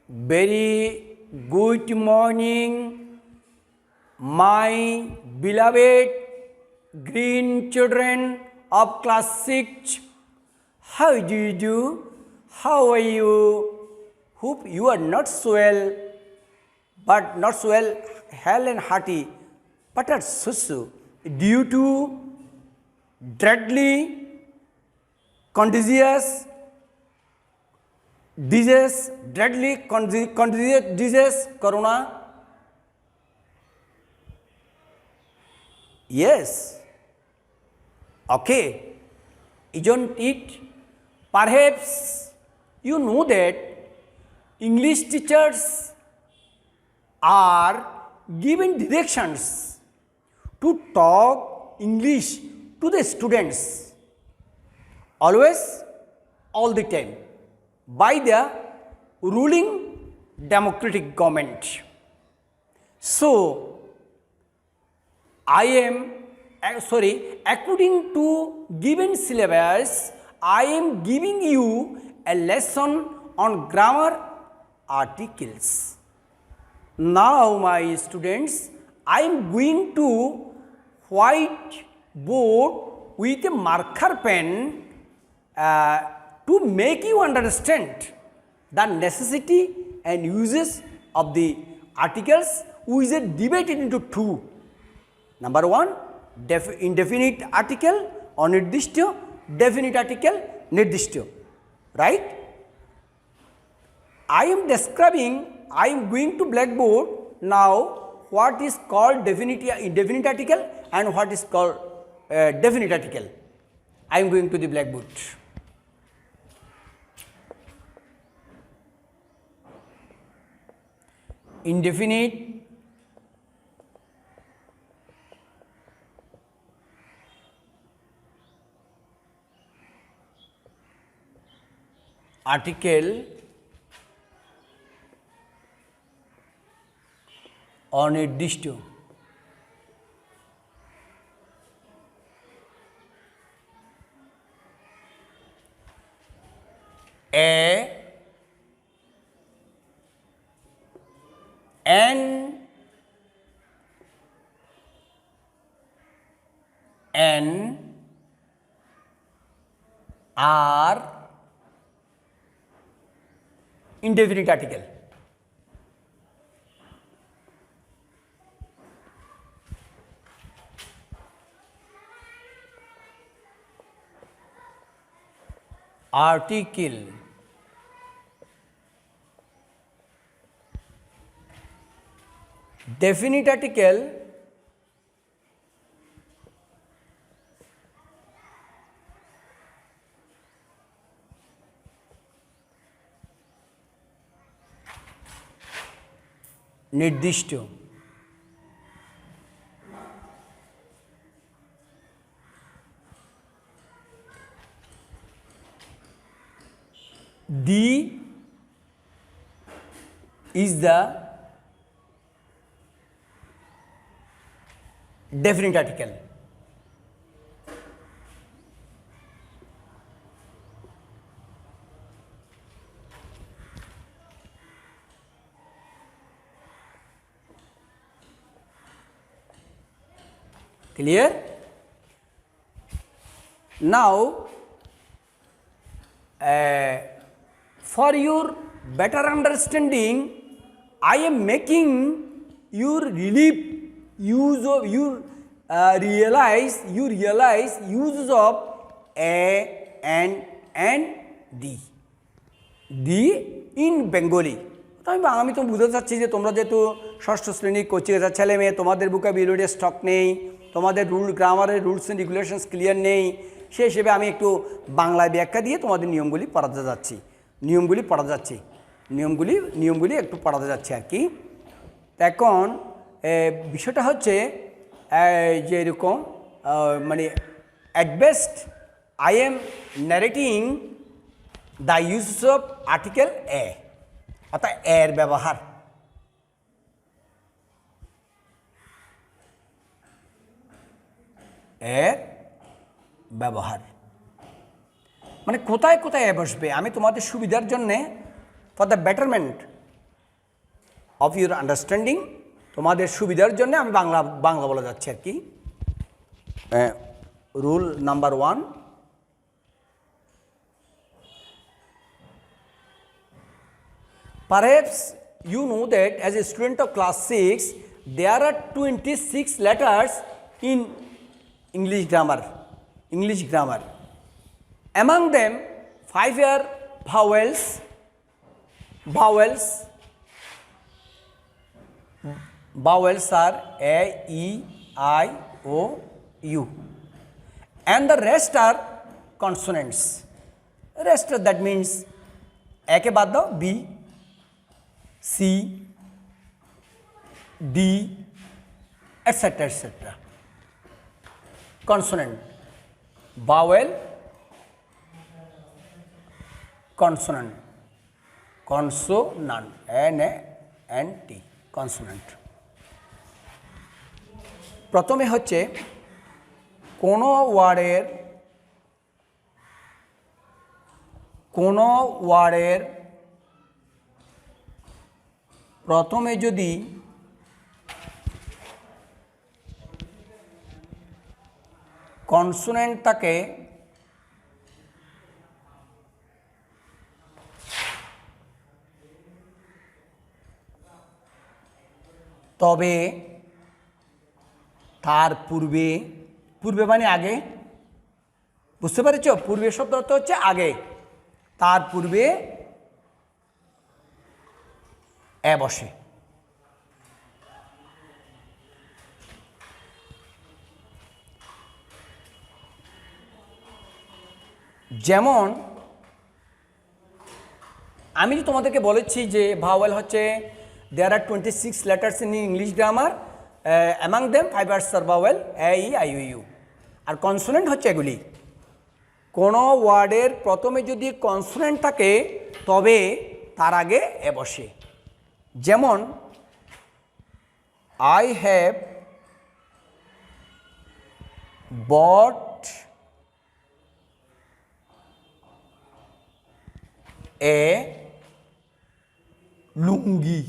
Very good morning, my beloved green children of class 6. How do you do? How are you? Hope you are not swell, but not swell, hell and hearty, but are so due to deadly contagious disease, deadly contagious disease, corona. Yes. Okay. Isn't it? Perhaps you know that English teachers are given directions to talk English to the students always, all the time, by the ruling democratic government. So, according to given syllabus, I am giving you a lesson on grammar articles. Now, my students, I am going to white board with a marker pen to make you understand the necessity and uses of the articles, which is divided into two. Number one, indefinite article, anirdishto, definite article, nirdishto. Right? I am going to blackboard now what is called indefinite article and what is called definite article. I am going to the blackboard. Indefinite article অনির্দিষ্ট an are indefinite article. Article definite article নির্দিষ্ট the is the definite article. Clear? Now, for your better understanding, I am making you realize uses of a and the in Bengali. আমি তো বুঝতে চাচ্ছি যে তোমরা যেহেতু ষষ্ঠ শ্রেণীর কোচিংয়ের ছেলে মেয়ে, তোমাদের ভোকাবুলারি স্টক নেই, তোমাদের গ্রামারের রুলস অ্যান্ড রেগুলেশনস ক্লিয়ার নেই, সেই হিসেবে আমি একটু বাংলায় ব্যাখ্যা দিয়ে তোমাদের নিয়মগুলি পড়াতে একটু পড়াতে যাচ্ছি আর কি। এখন বিষয়টা হচ্ছে যে এরকম মানে at best I am narrating the use of article এ, অর্থাৎ এর ব্যবহার। মানে কোথায় কোথায় বসবে আমি তোমাদের সুবিধার জন্যে for the betterment of your understanding, তোমাদের সুবিধার জন্য আমি বাংলা বাংলা বলা যাচ্ছে আর কি। Rule number 1, perhaps you know that as a student of class 6 there are 26 letters in English grammar. Among them 5 are vowels. Vowels are A, E, I, O, U, and the rest are consonants. Rest, that means A के बाद दो B, C, D, etc. Consonant, vowel, consonant, N-A-N-T, consonant. প্রথমে হচ্ছে কোনো ওয়ার্ডের প্রথমে যদি consonant থাকে তবে তার পূর্বে মানে আগে, বুঝতে পেরেছ? পূর্বে শব্দ অর্থ হচ্ছে আগে, তার পূর্বে এ বসে। যেমন আমি যে তোমাদেরকে বলেছি যে ভাওয়েল হচ্ছে there are 26 letters in English grammar, among them 5 are vowel A, E, I, O, U, আর কনসোনেন্ট হচ্ছে এগুলি। কোনো ওয়ার্ডের প্রথমে যদি কনসোনেন্ট থাকে তবে তার আগে এ বসে। যেমন I have bought a লুঙ্গি।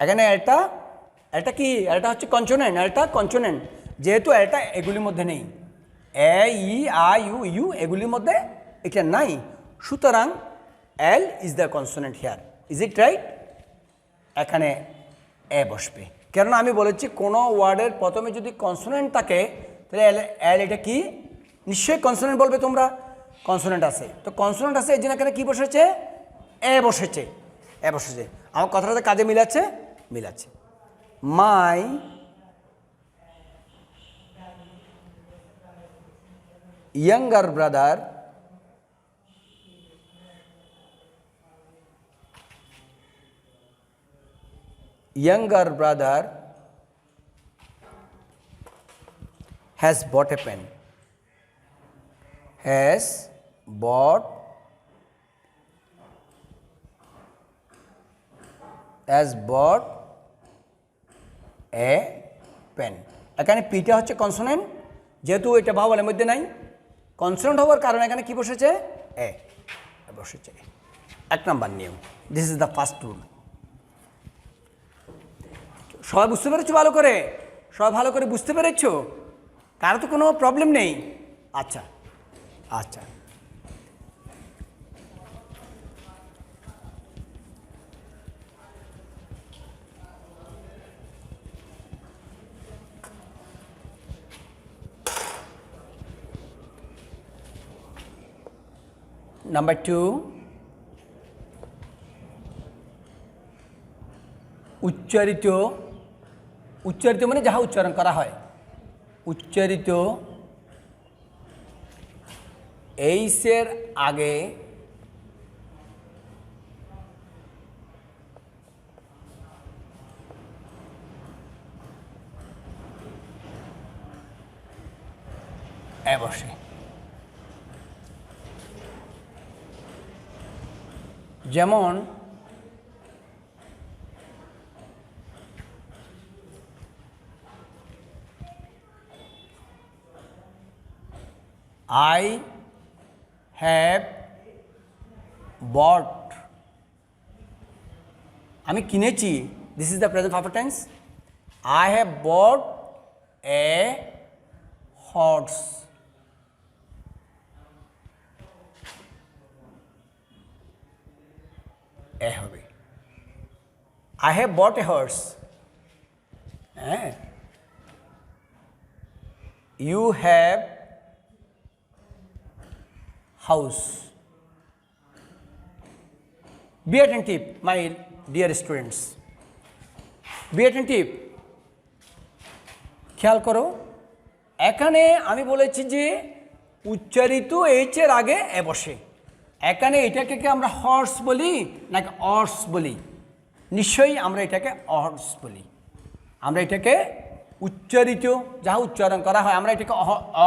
এখানে এটা কি? এটা হচ্ছে কনসোনেন্ট, এটা কনসোনেন্ট, যেহেতু এটা এগুলির মধ্যে নেই, এ, ই, আই, ইউ এগুলির মধ্যে এটা নাই, সুতরাং এল is the consonant here. Is it right? এখানে এ বসবে, কেননা আমি বলেছি কোনো ওয়ার্ডের প্রথমে যদি কনসোনেন্ট থাকে তাহলে এল এটা কি? নিশ্চয়ই কনসোনেন্ট বলবে তোমরা, কনসোনেন্ট আছে, তো কনসোনেন্ট আছে এই জন্য এখানে কী বসেছে? এ বসেছে। আমার কথাটাতে কাজে মিলাচ্ছে। My younger brother has bought a pen. A pen. এখানে পিটা হচ্ছে কনসোনেন্ট, যেহেতু এটা ভাওয়ালের মধ্যে নাই, কনসোনেন্ট হওয়ার কারণে এখানে কি বসেছে? এ বসেছে। 1 নাম্বার নিয়ম, this is the first rule. সবাই বুঝতে পেরেছো? সবাই ভালো করে বুঝতে পেরেছো? কারো তো কোনো প্রবলেম নেই? আচ্ছা। নাম্বার 2, উচ্চারিত মানে যাহা উচ্চারণ করা হয়, উচ্চারিত এইসের আগে এ বসে। যেমন I have bought আমি কিনেছি, this is the present perfect tense. I have bought a horse. এ হবে I have bought a horse. হ্যাঁ, you have house. Be attentive, my dear students. Be attentive. খেয়াল করো, এখানে আমি বলেছি যে উচ্চারিত এইচের আগে এ বসে। এখানে এটাকে কি আমরা হর্স বলি নাকি অর্স বলি? নিশ্চয়ই আমরা এটাকে অর্স বলি। আমরা এটাকে উচ্চারিত যা উচ্চারণ করা হয় আমরা এটাকে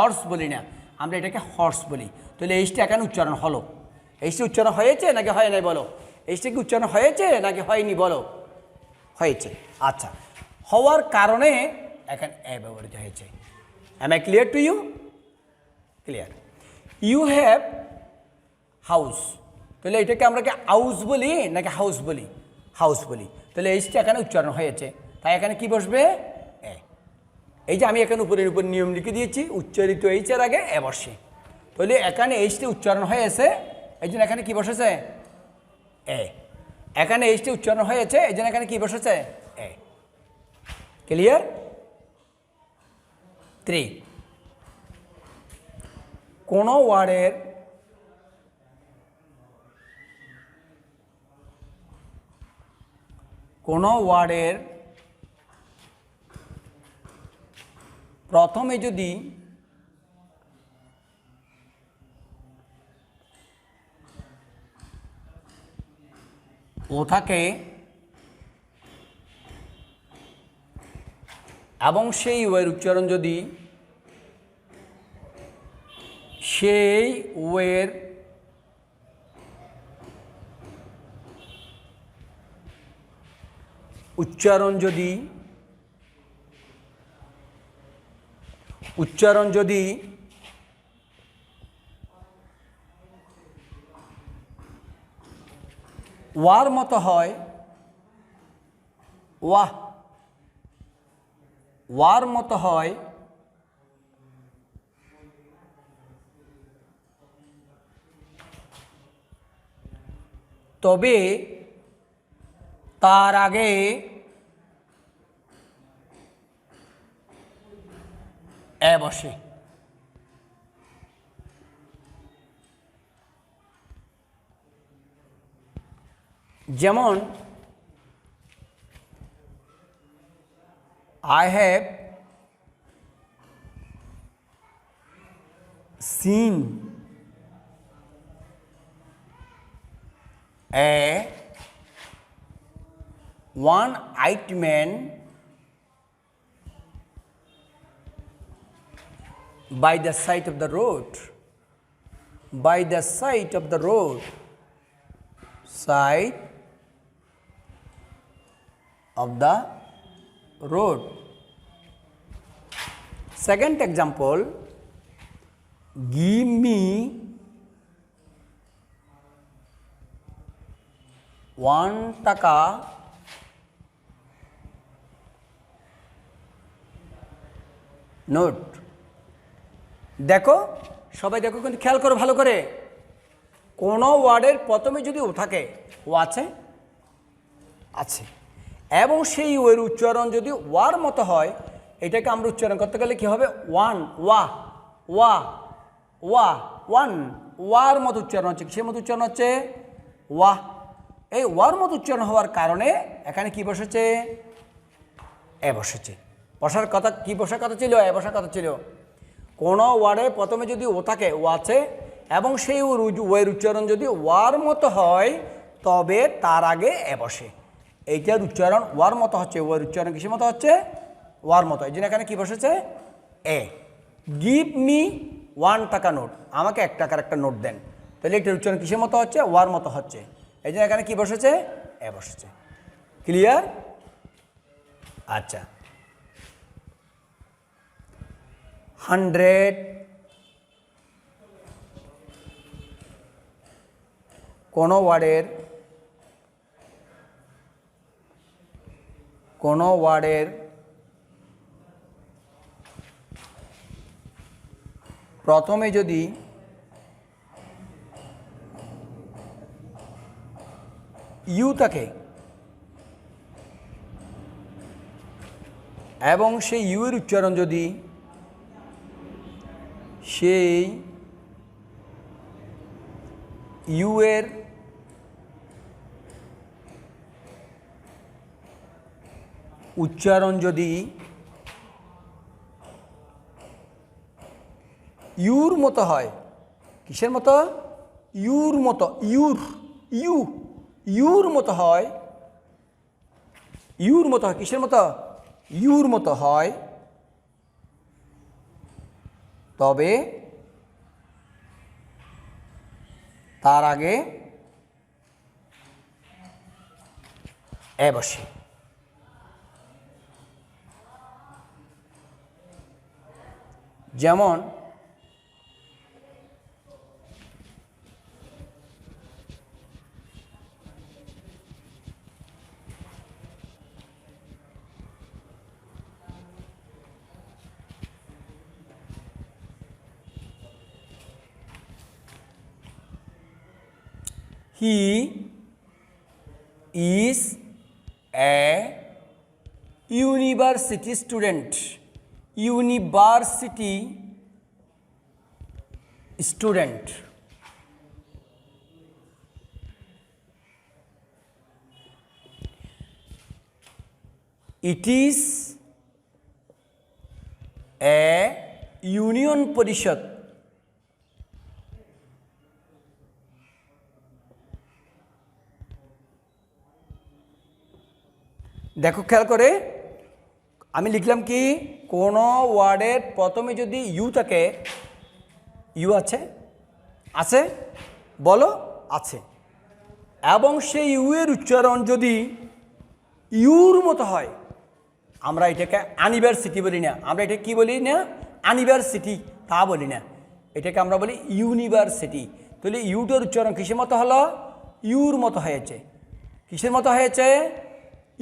অর্স বলি না, আমরা এটাকে হর্স বলি। তাহলে এইচটা এখানে উচ্চারণ হলো। এইচটা উচ্চারণ হয়েছে নাকি হয় নাই বলো? এইচটা কি উচ্চারণ হয়েছে নাকি হয়নি বলো? হয়েছে। আচ্ছা, হওয়ার কারণে এখানে এ ব্যবহৃত হয়েছে। Am I clear to you? Clear. You have house, তাহলে এটাকে আমরা কি হাউস বলি নাকি হাউস বলি? হাউস বলি। তাহলে এইচটা এখানে উচ্চারণ হয়েছে, তাই এখানে কি বসবে? এ। এই যে আমি এখানে উপরের উপর নিয়ম লিখে দিয়েছি, উচ্চারিত এইচের আগে এ বসে। তাহলে এখানে এইচটা উচ্চারণ হয়েছে, এই জন্য এখানে কি বসেছে? এ। এখানে এইচটা উচ্চারণ হয়েছে, এই জন্য এখানে কি বসেছে? এ। ক্লিয়ার? 3, কোনো ওয়ার্ডের প্রথমে যদি ও থাকে এবং সেই ওয়ের উচ্চারণ যদি সেই ওয়ের উচ্চারণ যদি ওয়ার মতো হয়, ওয়ার মতো হয়, তবে তার আগে এ বসে। যেমন I have seen a one-eyed man by the side of the road. By the side of the road. Side of the road. Second example, give me 1 টাকা নোট। দেখো, সবাই দেখো, কিন্তু খেয়াল করো ভালো করে। কোনো ওয়ার্ডের প্রথমে যদি ও থাকে, ও আছে, এবং সেই ওয়ের উচ্চারণ যদি ওয়ার মতো হয়, এটাকে আমরা উচ্চারণ করতে গেলে কি হবে? ওয়ান, ওয়ার মতো উচ্চারণ হচ্ছে। কিসের মতো উচ্চারণ হচ্ছে? ওয়াহ। এই ওয়ার মতো উচ্চারণ হওয়ার কারণে এখানে কি বসেছে? এ বসেছে। বসার কথা কি বসার কথা ছিল? এ বসার কথা ছিল। কোনো ওয়ার্ডে প্রথমে যদি ও থাকে, ও আছে, এবং সেই ওয়ের উচ্চারণ যদি ওয়ার মতো হয়, তবে তার আগে এ বসে। এইটার উচ্চারণ ওয়ার মতো হচ্ছে, ওয়ের উচ্চারণ কিসের মতো হচ্ছে? ওয়ার মতো। এই জন্য এখানে কী বসেছে? এ। গিভ মি 1 টাকা নোট, আমাকে 1 টাকার একটা নোট দেন। তাহলে এটার উচ্চারণ কিসের মতো হচ্ছে? ওয়ার মতো হচ্ছে। এই জন্য এখানে কী বসেছে? এ বসেছে। ক্লিয়ার? আচ্ছা, 100, কোনো ওয়ার্ডের কোনো ওয়ার্ডের প্রথমে যদি ইউ থাকে এবং সেই ইউ এর উচ্চারণ যদি সেই ইউ এর উচ্চারণ যদি ইউর মতো হয়, কিসের মতো? ইউর মতো, ইউর মতো হয়, ইউর মতো হয়, কিসের মতো? ইউর মতো হয়, তবে তার আগে এ বসে। যেমন he is a university student. University student. It is a union পরিষদ। দেখো খেয়াল করে আমি লিখলাম কি, কোনো ওয়ার্ডের প্রথমে যদি ইউ থাকে, ইউ আছে, আছে বলো, আছে, এবং সেই ইউ এর উচ্চারণ যদি ইউর মতো হয়, আমরা এটাকে ইউনিভার্সিটি বলি না, আমরা এটা কি বলি না, ইউনিভার্সিটি তা বলি না, এটাকে আমরা বলি ইউনিভার্সিটি। তাহলে ইউটার উচ্চারণ কিসের মতো হলো? ইউর মতো হয়েছে। কিসের মতো হয়েছে?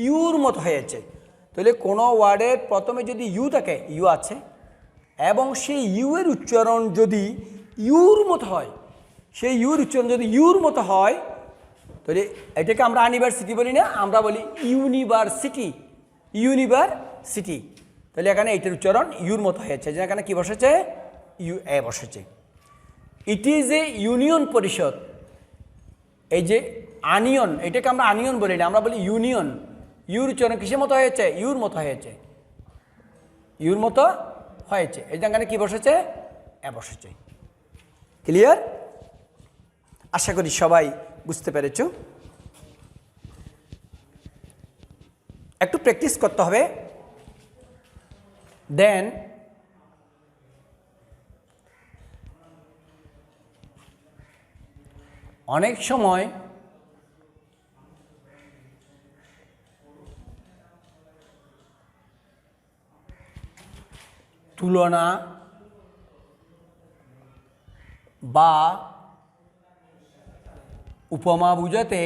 ইউর মতো হয়েছে। তাহলে কোনো ওয়ার্ডের প্রথমে যদি ইউ থাকে, ইউ আছে, এবং সেই ইউ এর উচ্চারণ যদি ইউর মতো হয়, সেই ইউর উচ্চারণ যদি ইউর মতো হয়, তাহলে এটাকে আমরা ইউনিভার্সিটি বলি না, আমরা বলি ইউনিভার্সিটি, ইউনিভার্সিটি। তাহলে এখানে এটার উচ্চারণ ইউর মতো হয়েছে, যে এখানে কি বসেছে? ইউ এ বসেছে। ইট ইজ এ ইউনিয়ন পরিষদ। এই যে আনিয়ন, এটাকে আমরা আনিয়ন বলি না, আমরা বলি ইউনিয়ন। ইউর উচ্চারণ কিসের মতো হয়েছে? ইউর মতো হয়েছে, ইউর মতো হয়েছে। এই যে এখানে কি বসেছে? এ বসেছে। ক্লিয়ার? আশা করি সবাই বুঝতে পেরেছো। একটু প্র্যাকটিস করতে হবে, দেন অনেক সময় তুলনা বা উপমা বুঝাতে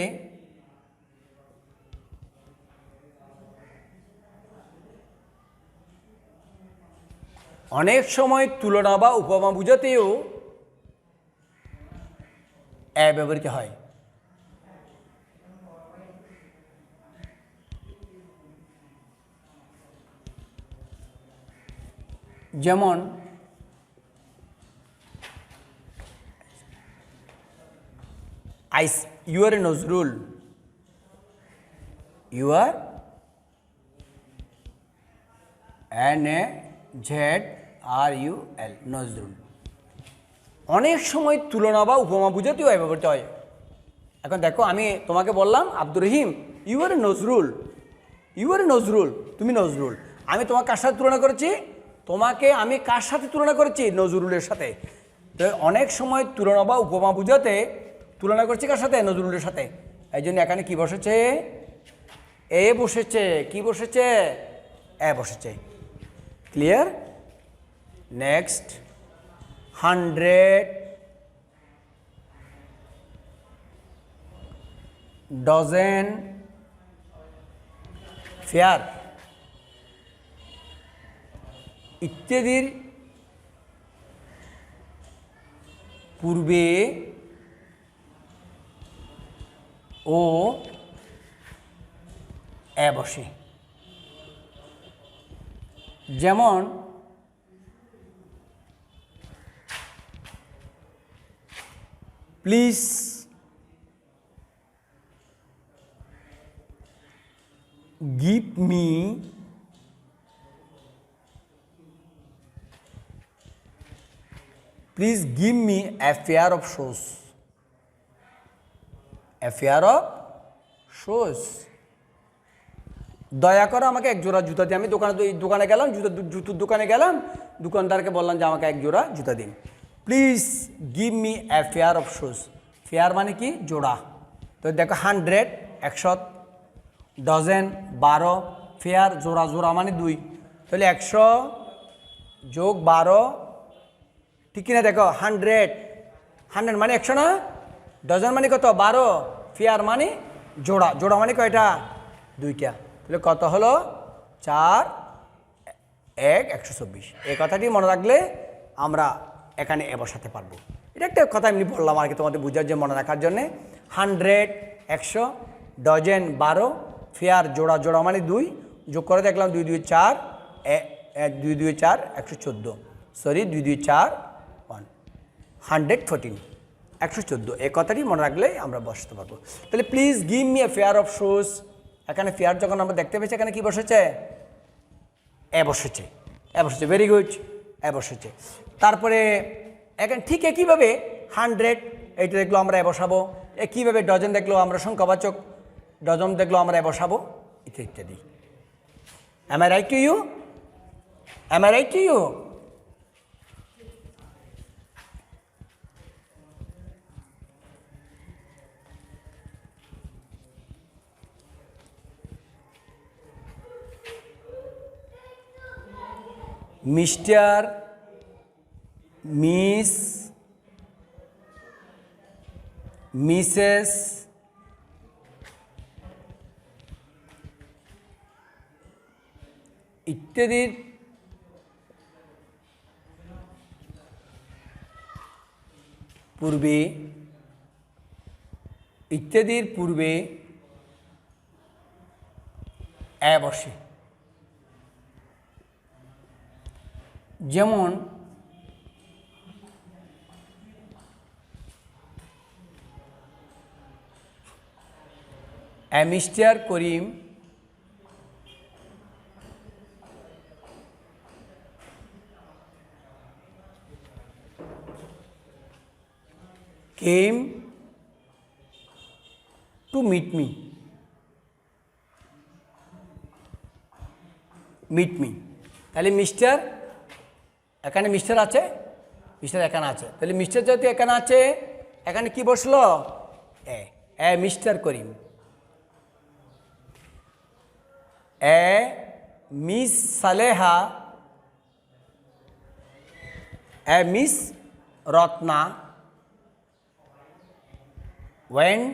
অনেক সময় তুলনা বা উপমা বুঝাতেও এ ব্যবহৃত হয়। যেমন you are Nazrul, you are N-A-Z-R-U-L, Nazrul. অনেক সময় তুলনা বা উপমা বুঝাতেও এ ব্যবহৃত হয়। এখন দেখো, আমি তোমাকে বললাম Abdur Rahim, you are Nazrul, you are Nazrul, তুমি নজরুল। আমি তোমাকে কার সাথে তুলনা করেছি? তোমাকে আমি কার সাথে তুলনা করেছি? নজরুলের সাথে। তো অনেক সময় তুলনা বা উপমা বুঝাতে তুলনা করছি কার সাথে? নজরুলের সাথে। এই জন্য এখানে কি বসেছে? এ বসেছে। কি বসেছে? এ বসেছে। ক্লিয়ার? নেক্সট, 100 dozen fair ইত্যাদির পূর্বে ও এ বসে। যেমন please give me please give me a pair of shoes. A pair of shoes, দয়া করে আমাকে এক জোড়া জুতা দিন। আমি দোকানে গেলাম, জুতোর দোকানে গেলাম, দোকানদারকে বললাম যে আমাকে এক জোড়া জুতা দিন। Please give me a pair of shoes. Pair মানে কি? জোড়া। তো দেখো 100 100, ডজন 12, পেয়ার জোড়া, জোড়া মানে 2। তাহলে 100 যোগ 12, ঠিক কিনা? দেখো 100 মানে 100 না? ডজন মানে কত? 12। পেয়ার মানে জোড়া, জোড়া মানে কয়টা? 2টা। তাহলে কত হলো? 4 1 124। এই কথাটি মনে রাখলে আমরা এখানে এ বসাতে পারবো। এটা একটা কথা এমনি বললাম আর কি তোমাদের বোঝার জন্য, মনে রাখার জন্যে। 100 100, ডজন 12, পেয়ার জোড়া, জোড়া মানে 2, যোগ করে দেখলাম 2 2 4, 2 2 4 114, সরি 2 2 4 114, 114। এই কথাটি মনে রাখলে আমরা বসাতে পারবো। তাহলে please give me a pair of shoes, এখানে পেয়ার যখন আমরা দেখতে পেয়েছি, এখানে কি বসেছে? এ বসেছে, এ বসেছে। ভেরি গুড, এ বসেছে। তারপরে এখানে ঠিক একইভাবে 100 এইটা দেখলো আমরা এ বসাবো, একইভাবে ডজন দেখলো আমরা সংখ্যাবাচক, ডজন দেখলো আমরা এ বসাবো, ইত্যাদি ইত্যাদি। Am I right to you? Am I right to you? Mister, miss, Mrs, ইত্যাদির পূর্বে, ইত্যাদির পূর্বে এ বসে। যেমন mister Karim came to meet me, তাহলে মিস্টার, এখানে মিস্টার আছে, মিস্টার এখানে আছে, তাহলে মিস্টার যেহেতু এখানে আছে, এখানে কি বসলো? A mister Karim, a miss Saleha, a miss Ratna went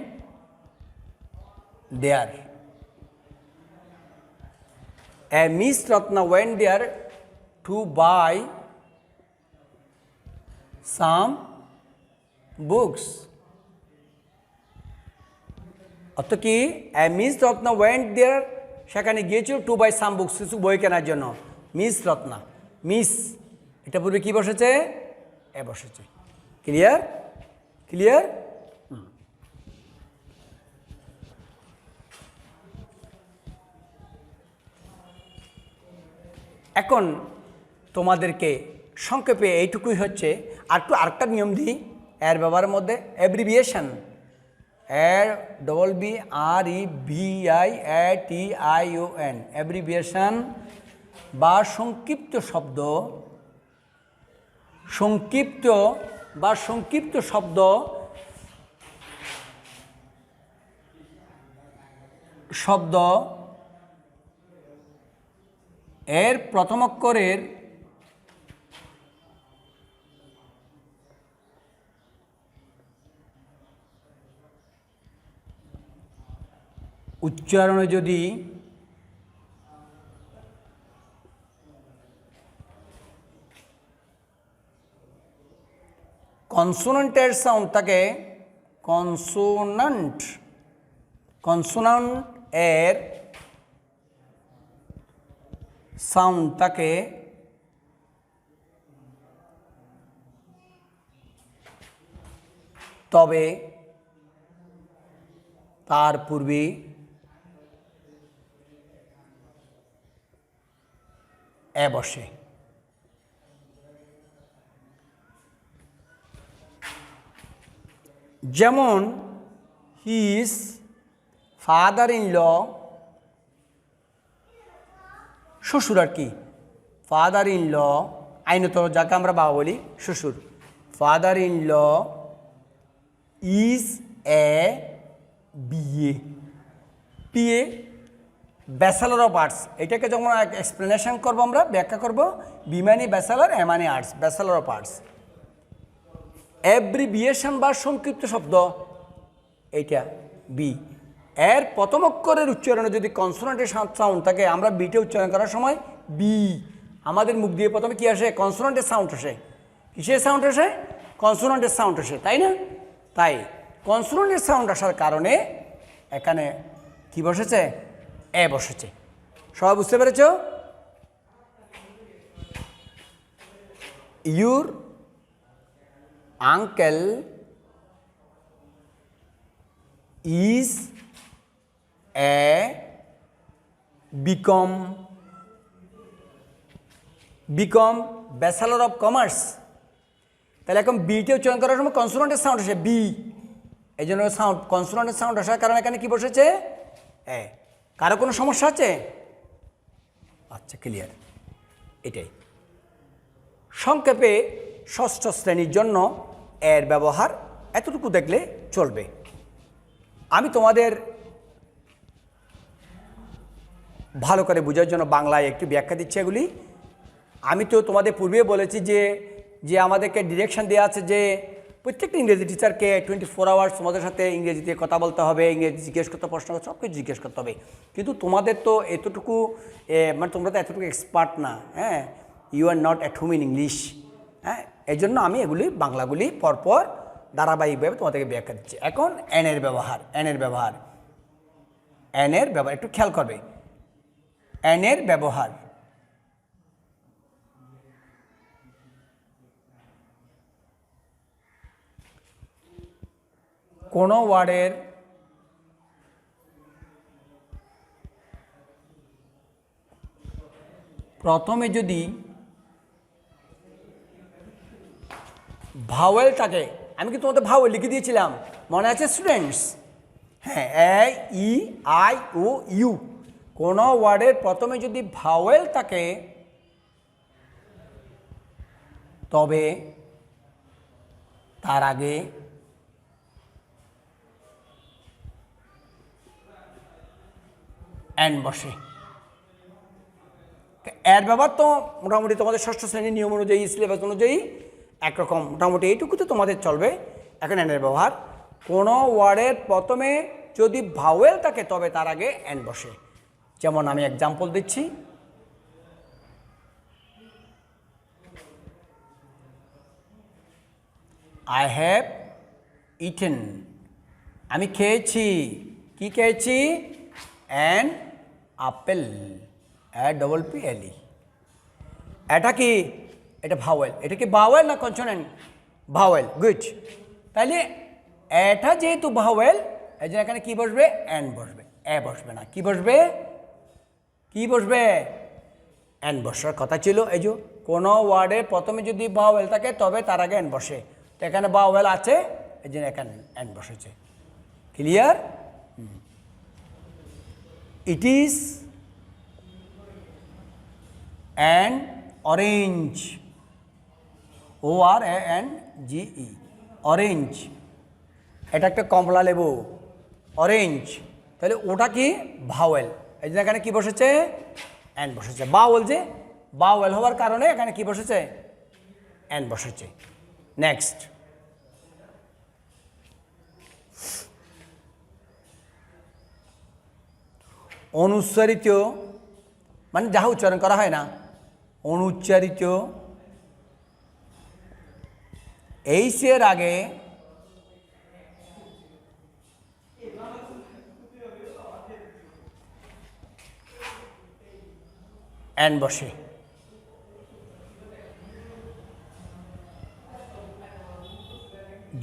there, a Miss Ratna went there to buy some books. অর্থ কি? a Miss Ratna went there, সেখানে গিয়েছিল to buy some books, কিছু বই কেনার জন্য। মিস রত্না, মিস, এটা পূর্বে কি বসেছে? এ বসেছে। ক্লিয়ার? ক্লিয়ার? এখন তোমাদেরকে সংক্ষেপে এইটুকুই হচ্ছে। আরেকটা নিয়ম দিই এর ব্যবহারের মধ্যে, অ্যাব্রিভিয়েশন, ABBREVIATION, অ্যাব্রিভিয়েশন বা সংক্ষিপ্ত শব্দ, সংক্ষিপ্ত শব্দ এর প্রথম অক্ষরের উচ্চারণে যদি কনসোনেন্টের সাউন্ডটাকে কনসোনান্ট এর সাউন্ডটাকে তবে তার পূর্বে এ বসে। যেমন হিজ ফাদার ইন ল, শ্বশুর আর কি, ফাদার ইন ল আইনত যাকে আমরা বাবা বলি শ্বশুর, father in law is a BA, PA bachelor of arts. এটাকে যখন এক্সপ্লেনেশন করব আমরা ব্যাখ্যা করব, বি মানে ব্যাচেলর, এ মানে arts, bachelor of arts. Abbreviation বা সংক্ষিপ্ত শব্দ এইটা বি, এর প্রথম অক্ষরের উচ্চারণে যদি কনসোনেন্টের সাউন্ড থাকে আমরা বিটে উচ্চারণ করার সময় বি, আমাদের মুখ দিয়ে প্রথমে কি আসে? কনসোনেন্টের সাউন্ড আসে। কিসের সাউন্ড আসে? কনসোনেন্টের সাউন্ড আসে, তাই না? তাই কনসোনেন্টের সাউন্ড আসার কারণে এখানে কি বসেছে? এ বসেছে। সবাই বুঝতে পেরেছ? Your uncle is a BCom bachelor of commerce. তাহলে এখন বিতে উচ্চারণ করার সময় কনসোনেন্টের সাউন্ড আসে বি, এই জন্য সাউন্ড কনসোনেন্টের সাউন্ড আসার কারণে এখানে কি বসেছে? এ। কারো কোনো সমস্যা আছে? আচ্ছা, ক্লিয়ার। এটাই সংক্ষেপে ষষ্ঠ শ্রেণীর জন্য এর ব্যবহার এতটুকু দেখলে চলবে। আমি তোমাদের ভালো করে বোঝার জন্য বাংলায় একটু ব্যাখ্যা দিচ্ছি এগুলি। আমি তো তোমাদের পূর্বে বলেছি যে আমাদেরকে ডিরেকশন দেওয়া আছে যে প্রত্যেকটা ইংরেজি টিচারকে 24 আওয়ার্স তোমাদের সাথে ইংরেজিতে কথা বলতে হবে, ইংরেজি জিজ্ঞেস করতে, প্রশ্ন সব কিছু জিজ্ঞেস করতে হবে। কিন্তু তোমাদের তো এতটুকু মানে তোমরা তো এতটুকু এক্সপার্ট না, হ্যাঁ, you are not at home in English, হ্যাঁ, এই জন্য আমি এগুলি বাংলাগুলি পরপর ধারাবাহিকভাবে তোমাদেরকে ব্যাখ্যা দিচ্ছি। এখন এনের ব্যবহার একটু খেয়াল করবে। এনের ব্যবহার কোনো ওয়ার্ডের প্রথমে যদি ভাওয়েল থাকে, আমি কি তোমাদের ভাওয়েল লিখে দিয়েছিলাম, মনে আছে স্টুডেন্টস? হ্যাঁ, এ ই আই ও ইউ। কোনো ওয়ার্ডের প্রথমে যদি ভাওয়েল থাকে তবে তার আগে এন বসে। এর ব্যবহার তো মোটামুটি তোমাদের ষষ্ঠ শ্রেণীর নিয়ম অনুযায়ী, সিলেবাস অনুযায়ী একরকম, মোটামুটি এইটুকু তো তোমাদের চলবে। এখন এনের ব্যবহার কোনো ওয়ার্ডের প্রথমে যদি ভাওয়েল থাকে তবে তার আগে এন বসে। যেমন আমি এক্সাম্পল দিচ্ছি, আই হ্যাভ ইটেন, আমি খেয়েছি। কি খেয়েছি? An apple, APPLE। এটা কি? এটা ভাওয়েল। এটা কি ভাওয়েল না কনসোনেন্ট? Vowel, good. তাহলে এটা যেহেতু ভাওয়েল, এই জন্য এখানে কি বসবে? এন বসবে, এ বসবে না। কি বসবে? এন বসার কথা ছিল। এই যে কোনো ওয়ার্ডে প্রথমে যদি ভাওয়েল থাকে তবে তার আগে এন বসে, তো এখানে ভাওয়েল আছে, এই জন্য এখানে এন বসেছে। Clear? It is an orange, ORANGE, orange. এটা একটা কমলা লেবু, অরেঞ্জ। তাহলে ওটা কি? ভাওয়েল, এই জন্য এখানে কি বসেছে? এন বসেছে। বাওয়েল, যে বাওয়েল হওয়ার কারণে এখানে কি বসেছে? এন বসেছে। নেক্সট, অনুচ্চারিত মানে যাহা উচ্চারণ করা হয় না, অনুচ্চারিত এইচ এর আগে এন বসে।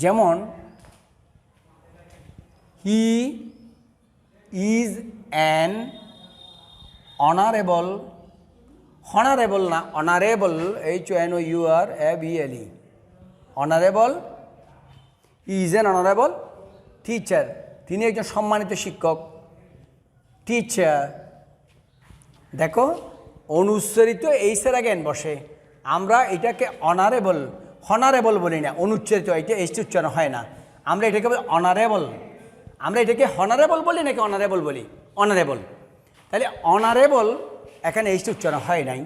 যেমন he is an honourable, honourable না, honourable, HONOURABLE, honourable is an honourable teacher, তিনি একজন সম্মানিত শিক্ষক। টিচার, দেখো অনুচ্চারিত এইচের আগে এন বসে। আমরা এটাকে হনারেবল বলি না, অনুচ্চারিত, এটা এইচটি উচ্চারণ হয় না, আমরা এটাকে বলি অনারেবল। আমরা এটাকে হনারেবল বলি নাকি অনারেবল বলি? অনারেবল। তাহলে অনারেবল এখানে এইচটি উচ্চারণ হয় নাই,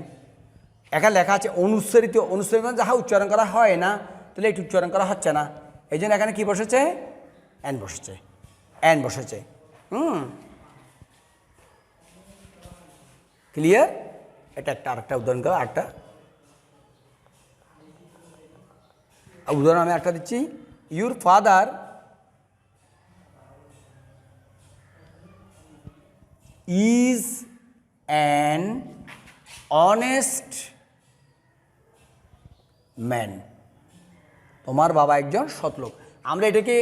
এখানে লেখা আছে অনুচ্চারিত। অনুচ্চারিত যাহা উচ্চারণ করা হয় না, তাহলে এটি উচ্চারণ করা হচ্ছে না, এই জন্য এখানে কী বসেছে? এন বসেছে, এন বসেছে। ক্লিয়ার? এটা একটা আরেকটা উদাহরণ করা, আরেকটা উদাহরণ আমি একটা দিচ্ছি। Your father is an honest man, তোমার বাবা একজন সৎলোক। আমরা এটাকে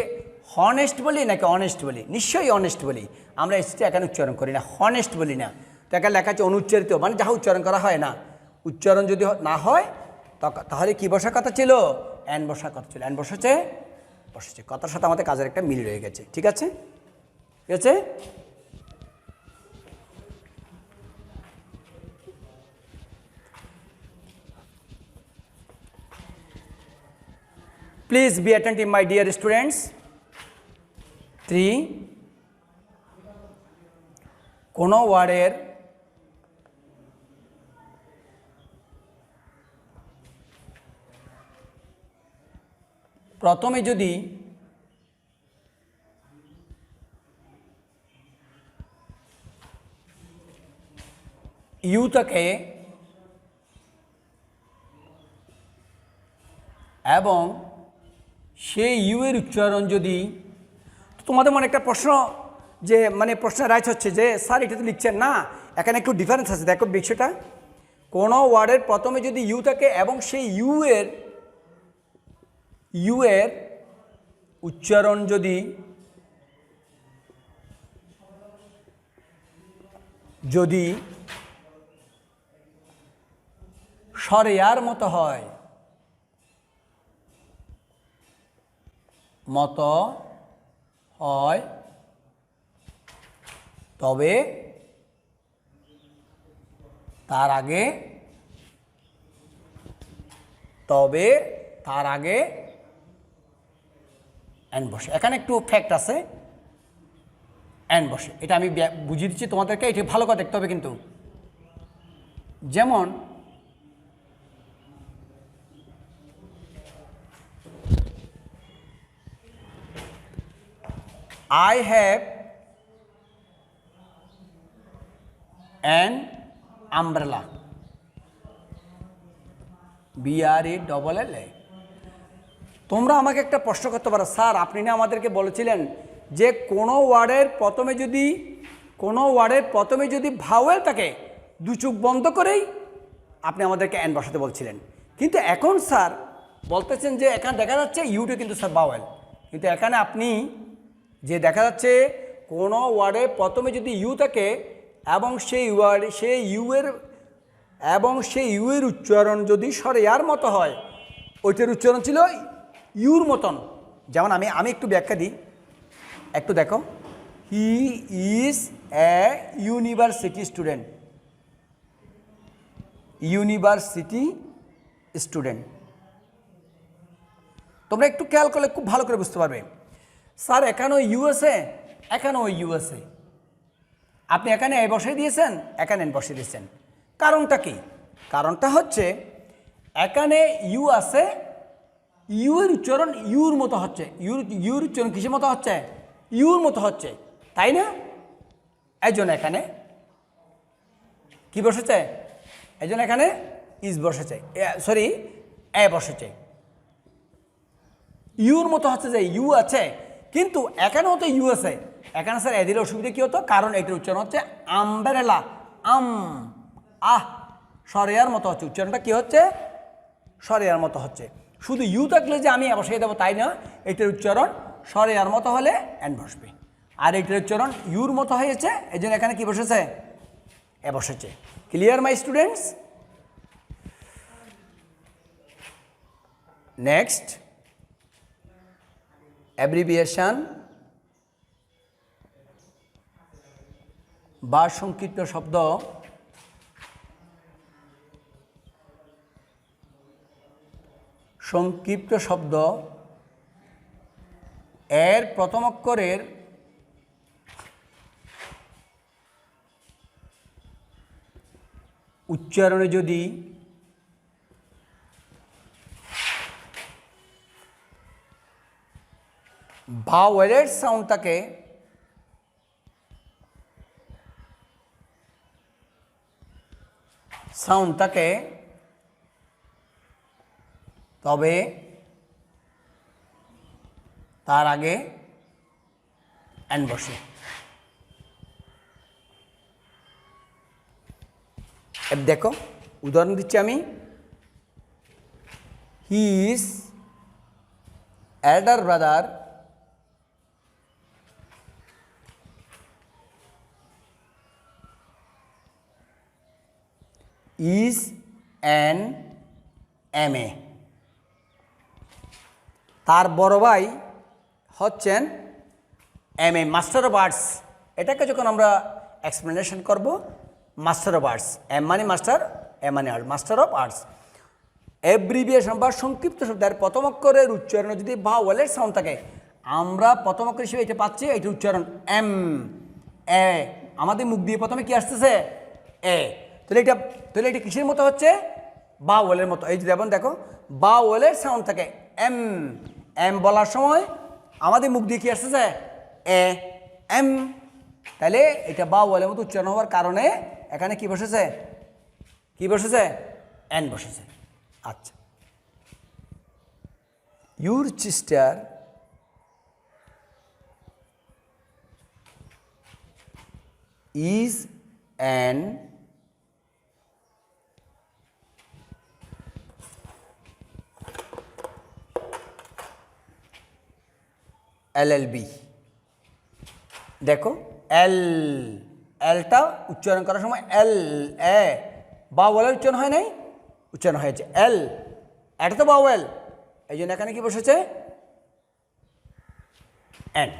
হনেস্ট বলি নাকি অনেস্ট বলি? নিশ্চয়ই অনেস্ট বলি, আমরা এসটি এখানে উচ্চারণ করি না, হনেস্ট বলি না। তো এখানে লেখা আছে অনুচ্চারিত, মানে যাহা উচ্চারণ করা হয় না। উচ্চারণ যদি না হয় তাহলে কি বসার কথা ছিল? এন বসার কথা ছিল। এন বসেছে, বসেছে, কথার সাথে আমাদের কাজের একটা মিল রয়ে গেছে। ঠিক আছে, ঠিক আছে। Please be attentive, my dear students. 3, কোনো ওয়ার্ডের প্রথমে যদি ইউ থাকে এবং সেই ইউ এর উচ্চারণ যদি, তোমাদের মনে একটা প্রশ্ন, যে মানে প্রশ্ন রাইজ হচ্ছে যে স্যার এটা তো লিখছেন না, এখানে একটু ডিফারেন্স আছে। দেখো বিষয়টা, কোনো ওয়ার্ডের প্রথমে যদি ইউ থাকে এবং সেই ইউ এর উচ্চারণ যদি সরেয়ার মতো হয়, তবে তার আগে এন বসে। এখানে একটু ফ্যাক্ট আছে, এন বসে, এটা আমি বুঝিয়ে দিচ্ছি তোমাদেরকে, এটা ভালো করে দেখতে হবে কিন্তু। যেমন I have an umbrella, BRELLA। তোমরা আমাকে একটা প্রশ্ন করতে পারো, স্যার আপনি না আমাদেরকে বলেছিলেন যে কোনো ওয়ার্ডের প্রথমে যদি ভাওয়েল থাকে দু চোখ বন্ধ করেই আপনি আমাদেরকে এন বসাতে বলছিলেন, কিন্তু এখন স্যার বলতেছেন যে এখানে দেখা যাচ্ছে ইউটা কিন্তু স্যার ভাওয়েল, কিন্তু এখানে আপনি যে দেখা যাচ্ছে কোনো ওয়ার্ডে প্রথমে যদি ইউ থাকে এবং সেই ইউ এর উচ্চারণ যদি সরেয়ার মতো হয়, ওইটার উচ্চারণ ছিল ইউর মতন। যেমন আমি একটু ব্যাখ্যা দিই, একটু দেখো। He is a university student. তোমরা একটু খেয়াল করলে খুব ভালো করে বুঝতে পারবে। স্যার এখানেও ইউএসএ, এখানেও ইউএসএ, আপনি এখানে এ বসে দিয়েছেন, এখানে এন বসে দিয়েছেন। কারণটা কি? কারণটা হচ্ছে এখানে ইউ আছে, ইউ এর উচ্চারণ ইউর মতো হচ্ছে, ইউর উচ্চারণ কিসের মতো হচ্ছে? ইউর মতো হচ্ছে, তাই না? এই জন্য এখানে কি বসেছে? এই জন্য এখানে ইজ বসেছে, সরি এ বসেছে। ইউর মতো হচ্ছে যে ইউ আছে, কিন্তু এখানেও তো ইউ আছে। এখানে স্যার এদের অসুবিধা কী হতো, কারণ এটার উচ্চারণ হচ্ছে আমব্রেলা, সরেয়ার মতো হচ্ছে, উচ্চারণটা কী হচ্ছে, সরেয়ার মতো হচ্ছে। শুধু ইউ থাকলে যে আমি বসিয়ে দেবো তাই না, এটার উচ্চারণ সরেয়ার মতো হলে এন বসবে। আর এটার উচ্চারণ ইউর মতো হয়েছে, এই জন্য এখানে কি বসেছে, এ বসেছে। Clear my students? Next abbreviation বা সংক্ষিপ্ত শব্দ। সংক্ষিপ্ত শব্দ এর প্রথম অক্ষরের উচ্চারণে যদি ভাওয়েলের সাউন্ড থাকে, তবে তার আগে এন বসে। দেখো উদাহরণ দিচ্ছি আমি। His elder brother is an MA। তার বড় ভাই হচ্ছেন MA, মাস্টার অফ আর্টস। এটাকে যখন আমরা এক্সপ্লেনেশন করব, মাস্টার অফ আর্টস, এম মানে মাস্টার, এ মানে art, master of arts. Abbreviation বা সংক্ষিপ্ত শব্দের প্রথম অক্ষরের উচ্চারণে যদি ভাওয়েলের সাউন্ড থাকে, আমরা প্রথম অক্ষর হিসেবে এটা পাচ্ছি, এটা উচ্চারণ এম, এ। আমাদের মুখ দিয়ে প্রথমে কি আসতেছে, এ। তাহলে এটা কিসের মতো হচ্ছে, ভাওয়েলের মতো। এই যে যেমন দেখো, ভাওয়েলের সাউন্ড থাকে এম বলার সময় আমাদের মুখ দিয়ে কি আসতেছে, এ, এম। তাহলে এটা ভাওয়েলের মতো উচ্চারণ হওয়ার কারণে এখানে কি বসেছে, এন বসেছে। আচ্ছা, your sister is an LLB। দেখো এলটা উচ্চারণ করার সময় এল, এ ভাওয়েলের উচ্চারণ হয় নাই, উচ্চারণ হয়েছে এল। এটা তো ভাওয়েল, এই জন্য এখানে কি বসেছে, এন।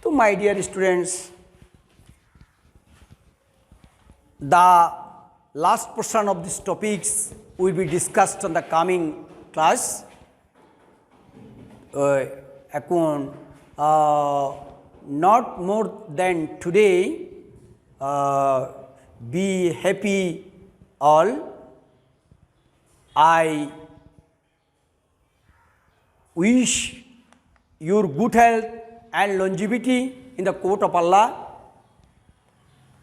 তো my dear students, the last portion of these topics will be discussed on the coming class. এখন not more than today. Be happy all. I wish your good health and longevity in the court of Allah.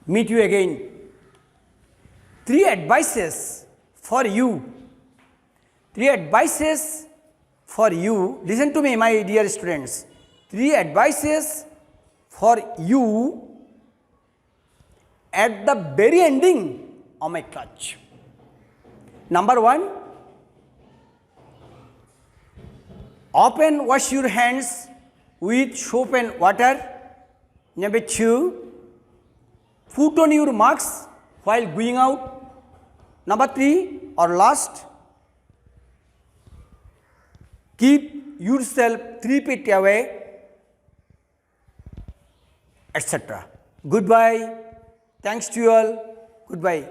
Meet you again. 3 advices for you. 3 advices for you. Listen to me, my dear students. 3 advices for you at the very ending of my class. Number 1, often wash your hands with soap and water. Number 2, put on your mask while going out. Number 3 or last, keep yourself 3 feet away, etc. Goodbye. Thanks to you all. Goodbye.